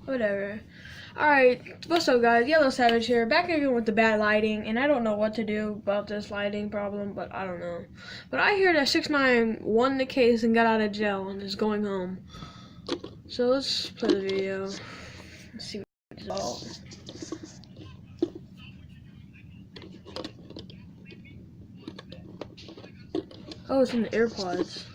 Whatever. Alright, what's up guys? Yellow Savage here, back again with the bad lighting, and I don't know what to do about this lighting problem, but I don't know. But I hear that 6ix9ine won the case and got out of jail and is going home. So let's play the video. Let's see what it's about. Oh, it's in the AirPods.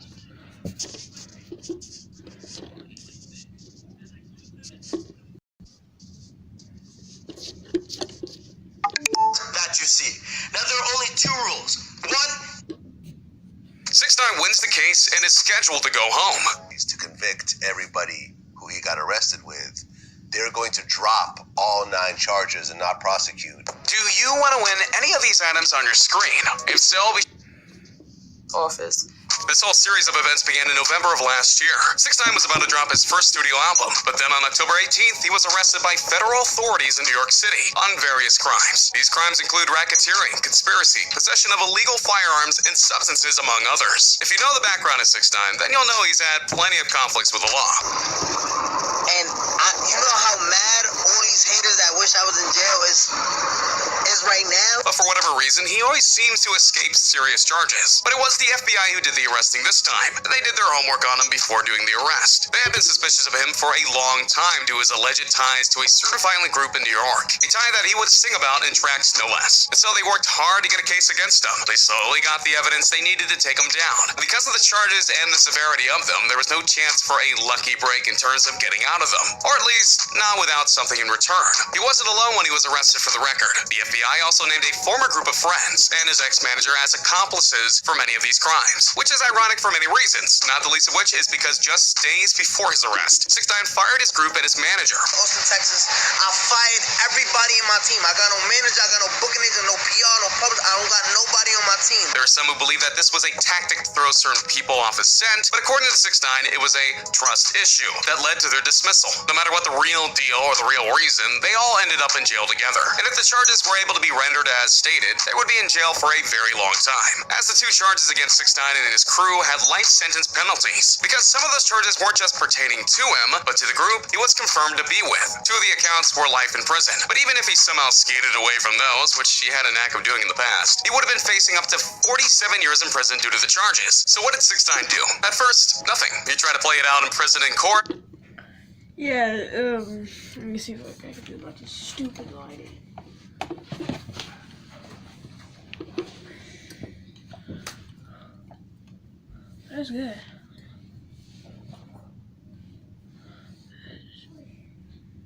You see. Now there are only two rules. One, 6ix9ine wins the case and is scheduled to go home. is to convict everybody who he got arrested with. They're going to drop all 9 charges and not prosecute. Do you want to win any of these items on your screen? If so, office. This whole series of events began in November of last year. 6ix9ine was about to drop his first studio album, but then on October 18th, he was arrested by federal authorities in New York City on various crimes. These crimes include racketeering, conspiracy, possession of illegal firearms, and substances, among others. If you know the background of 6ix9ine, then you'll know he's had plenty of conflicts with the law. And you know how mad all these haters that wish I was in jail is right now? But for whatever reason, he always seems to escape serious charges. But it was the FBI who did the arresting this time. They did their homework on him before doing the arrest. They had been suspicious of him for a long time due to his alleged ties to a certain violent group in New York. A tie that he would sing about in tracks no less. And so they worked hard to get a case against him. They slowly got the evidence they needed to take him down. Because of the charges and the severity of them, there was no chance for a lucky break in terms of getting out of them. Or at least, not without something in return. He wasn't alone when he was arrested, for the record. The FBI also named a former group of friends and his ex-manager as accomplices for many of these crimes, which is ironic for many reasons, not the least of which is because just days before his arrest, 6ix9ine fired his group and his manager. Austin, Texas, I fired everybody in my team. I got no manager, I got no booking agent, no PR, no public. I don't got nobody on my team. There are some who believe that this was a tactic to throw certain people off his scent, but according to 6ix9ine, it was a trust issue that led to their dismissal. No matter what the real deal or the real reason, they all ended up in jail together. And if the charges were able to be rendered as stated, they would be in jail for a very long time, as the 2 charges against 6ix9ine and his crew had life sentence penalties. Because some of those charges weren't just pertaining to him, but to the group he was confirmed to be with. 2 of the accounts were life in prison. But even if he somehow skated away from those, which he had a knack of doing in the past, he would have been facing up to 47 years in prison due to the charges. So what did 6ix9ine do? At first, nothing. He tried to play it out in prison and court. Yeah, let me see what I can do about this stupid lighting. That's good.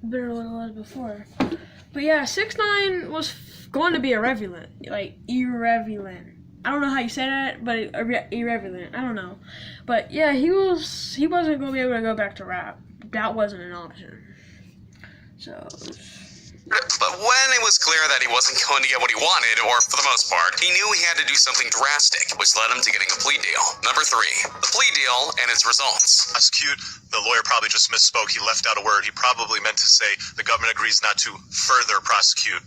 Better than what it was before. But yeah, 6ix9ine was going to be irrelevant. Like, irrelevant. I don't know how you say that, but irrelevant. I don't know. But yeah, he wasn't going to be able to go back to rap. That wasn't an option. So... But when it was clear that he wasn't going to get what he wanted, or for the most part, he knew he had to do something drastic, which led him to getting a plea deal. Number 3, the plea deal and its results. Prosecute. The lawyer probably just misspoke. He left out a word. He probably meant to say the government agrees not to further prosecute.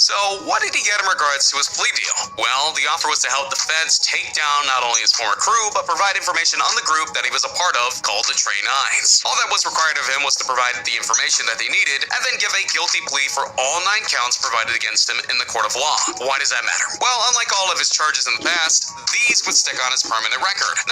So, what did he get in regards to his plea deal? Well, the offer was to help the feds take down not only his former crew, but provide information on the group that he was a part of called the Trey Nines. All that was required of him was to provide the information that they needed, and then give a guilty plea for all 9 counts provided against him in the court of law. Why does that matter? Well, unlike all of his charges in the past, these would stick on his permanent record.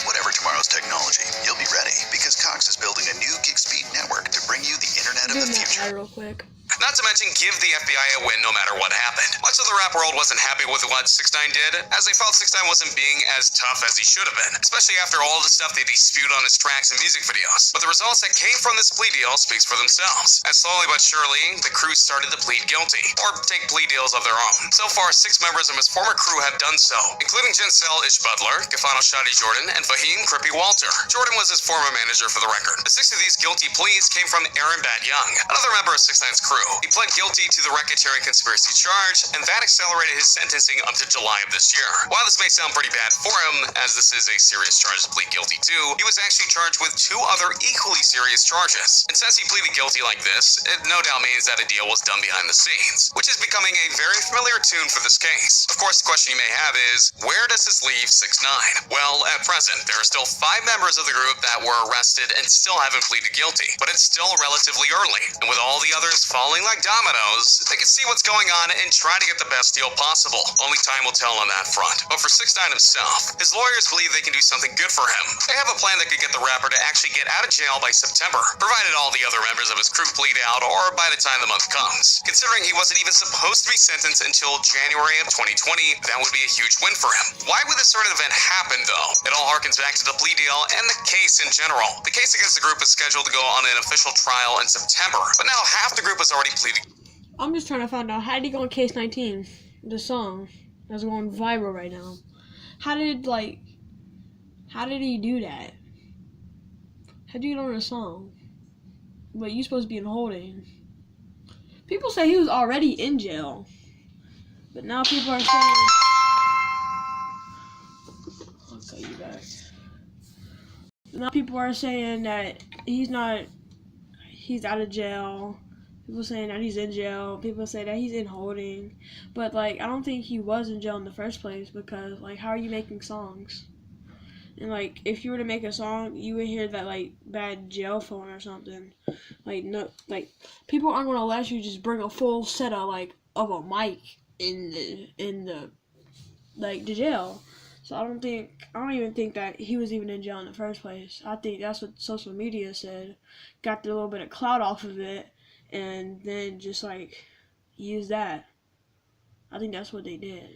Whatever tomorrow's technology, you'll be ready, because Cox is building a new gig-speed network to bring you the internet of the future. Real quick. Not to mention give the FBI a win no matter what happened. Much of the rap world wasn't happy with what 6ix9ine did, as they felt 6ix9ine wasn't being as tough as he should have been, especially after all the stuff that he spewed on his tracks and music videos. But the results that came from this plea deal speaks for themselves, as slowly but surely, the crew started to plead guilty, or take plea deals of their own. So far, 6 members of his former crew have done so, including Jincel Ish Butler, Gafano Shadi Jordan, and Fahim Crippy Walter. Jordan was his former manager, for the record. The 6 of these guilty pleas came from Aaron Bad Young, another member of 6ix9ine's crew. He pled guilty to the racketeering conspiracy charge, and that accelerated his sentencing up to July of this year. While this may sound pretty bad for him, as this is a serious charge to plead guilty to, he was actually charged with 2 other equally serious charges. And since he pleaded guilty like this, it no doubt means that a deal was done behind the scenes, which is becoming a very familiar tune for this case. Of course, the question you may have is, where does this leave 6ix9ine? Well, at present, there are still 5 members of the group that were arrested and still haven't pleaded guilty, but it's still relatively early. And with all the others falling like dominoes, they can see what's going on and try to get the best deal possible. Only time will tell on that front. But for 6ix9ine himself, his lawyers believe they can do something good for him. They have a plan that could get the rapper to actually get out of jail by September, provided all the other members of his crew plead out or by the time the month comes. Considering he wasn't even supposed to be sentenced until January of 2020, that would be a huge win for him. Why would this sort of event happen, though? It all harkens back to the plea deal and the case in general. The case against the group is scheduled to go on an official trial in September, but now half the group has already pleaded. I'm just trying to find out, how did he go on Case 19? The song that's going viral right now. How did he do that? How'd you get on a song? But you supposed to be in holding. People say he was already in jail. But now people are saying... I'll call you back. Now people are saying that he's out of jail. People saying that he's in jail. People say that he's in holding. But, I don't think he was in jail in the first place, because, how are you making songs? And, if you were to make a song, you would hear that, bad jail phone or something. People aren't going to let you just bring a full set of a mic in the jail. So I don't even think that he was even in jail in the first place. I think that's what social media said. Got a little bit of clout off of it, and then just use that. I think that's what they did.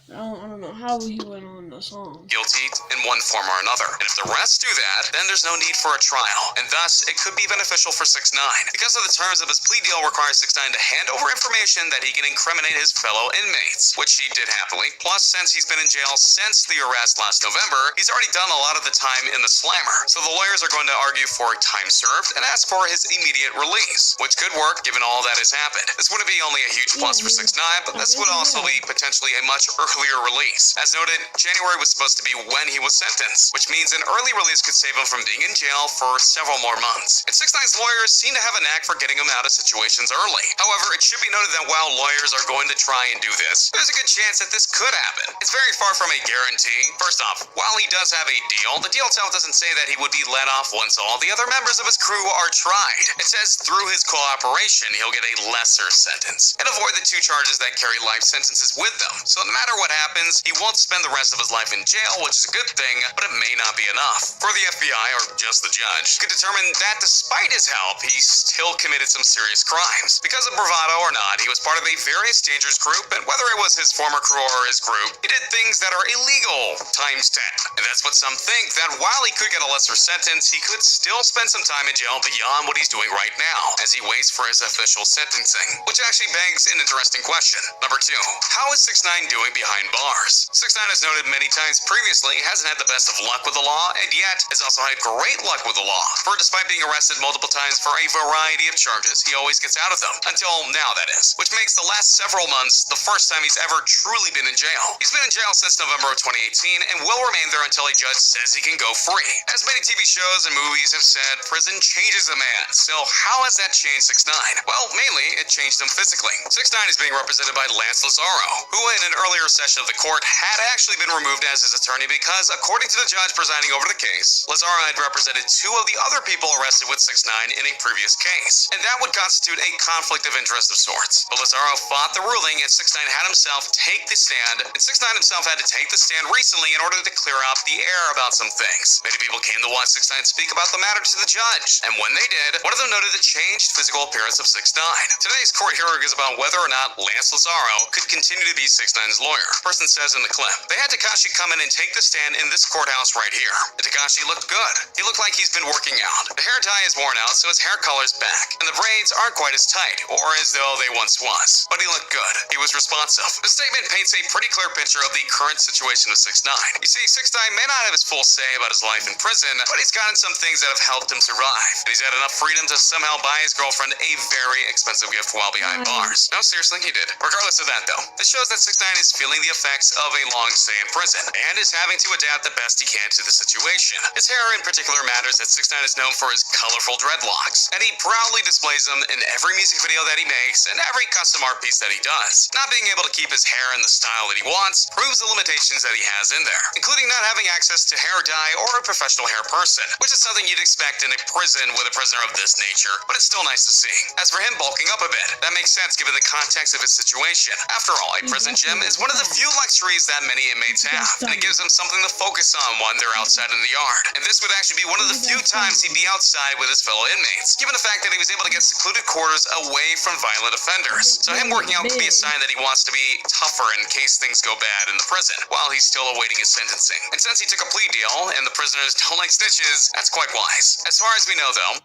I don't know how he went on the song. Guilty in one form or another. And if the rest do that, then there's no need for a trial. And thus, it could be beneficial for 6ix9ine. Because of the terms of his plea deal requires 6ix9ine to hand over information that he can incriminate his fellow inmates, which he did happily. Plus, since he's been in jail since the arrest last November, he's already done a lot of the time in the slammer. So the lawyers are going to argue for time served and ask for his immediate release, which could work given all that has happened. This wouldn't be only a huge plus for 6ix9ine, but this would also be potentially a much earlier release. As noted, January was supposed to be when he was sentenced, which means an early release could save him from being in jail for several more months. And 6ix9ine's lawyers seem to have a knack for getting him out of situations early. However, it should be noted that while lawyers are going to try and do this, there's a good chance that this could happen. It's very far from a guarantee. First off, while he does have a deal, the deal itself doesn't say that he would be let off once all the other members of his crew are tried. It says through his cooperation, he'll get a lesser sentence and avoid the 2 charges that carry life sentences with them. So no matter what happens, he won't spend the rest of his life in jail, which is a good thing, but it may not be enough. For the FBI, or just the judge, could determine that despite his help, he still committed some serious crimes. Because of bravado or not, he was part of a various dangerous group, and whether it was his former crew or his group, he did things that are illegal times 10. And that's what some think, that while he could get a lesser sentence, he could still spend some time in jail beyond what he's doing right now, as he waits for his official sentencing. Which actually begs an interesting question. Number 2, how is 6ix9ine doing behind bars? 6ix9ine has noted many times previously hasn't had the best of luck with the law, and yet has also had great luck with the law. For despite being arrested multiple times for a variety of charges, he always gets out of them. Until now, that is. Which makes the last several months the first time he's ever truly been in jail. He's been in jail since November of 2018 and will remain there until a judge says he can go free. As many TV shows and movies have said, prison changes a man. So how has that changed 6ix9ine? Well, mainly, it changed him physically. 6ix9ine is being represented by Lance Lazaro, who in an earlier session of the court had actually been removed as his attorney because, according to the judge presiding over the case, Lazaro had represented 2 of the other people arrested with 6ix9ine in a previous case, and that would constitute a conflict of interest of sorts. But Lazaro fought the ruling, and 6ix9ine had himself take the stand, and 6ix9ine himself had to take the stand recently in order to clear up the air about some things. Many people came to watch 6ix9ine speak about the matter to the judge, and when they did, one of them noted the changed physical appearance of 6ix9ine. Today's court hearing is about whether or not Lance Lazaro could continue to be 6ix9ine's lawyer. The person says in the clip, they had Tekashi come in and take the stand in this courthouse right here. And Tekashi looked good. He looked like he's been working out. The hair tie is worn out, so his hair color's back. And the braids aren't quite as tight, or as though they once was. But he looked good. He was responsive. The statement paints a pretty clear picture of the current situation with 6ix9ine. You see, 6ix9ine may not have his full say about his life in prison, but he's gotten some things that have helped him survive. And he's had enough freedom to somehow buy his girlfriend a very expensive gift while behind bars. No, seriously, he did. Regardless of that, though, it shows that 6ix9ine is feeling the effects of a long stay in prison, and is having to adapt the best he can to the situation. His hair in particular matters, as 6ix9ine is known for his colorful dreadlocks, and he proudly displays them in every music video that he makes and every custom art piece that he does. Not being able to keep his hair in the style that he wants proves the limitations that he has in there, including not having access to hair dye or a professional hair person, which is something you'd expect in a prison with a prisoner of this nature, but it's still nice to see. As for him bulking up a bit, that makes sense given the context of his situation. After all, a prison gym is one of the few luxuries that many inmates have, and it gives them something to focus on when they're outside in the yard. And this would actually be one of the few times he'd be outside with his fellow inmates, given the fact that he was able to get secluded quarters away from violent offenders. So him working out could be a sign that he wants to be tougher in case things go bad in the prison, while he's still awaiting his sentencing. And since he took a plea deal, and the prisoners don't like snitches, that's quite wise. As far as we know, though,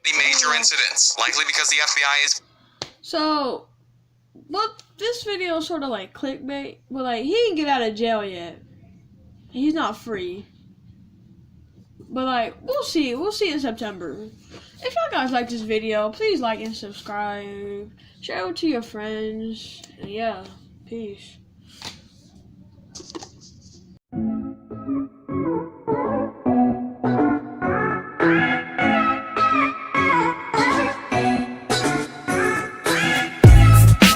the major incidents, likely because the FBI is... So, what this video is sort of like clickbait, but like he didn't get out of jail yet. He's not free. But like we'll see in September. If y'all guys like this video, please like and subscribe. Share it to your friends. And yeah, peace.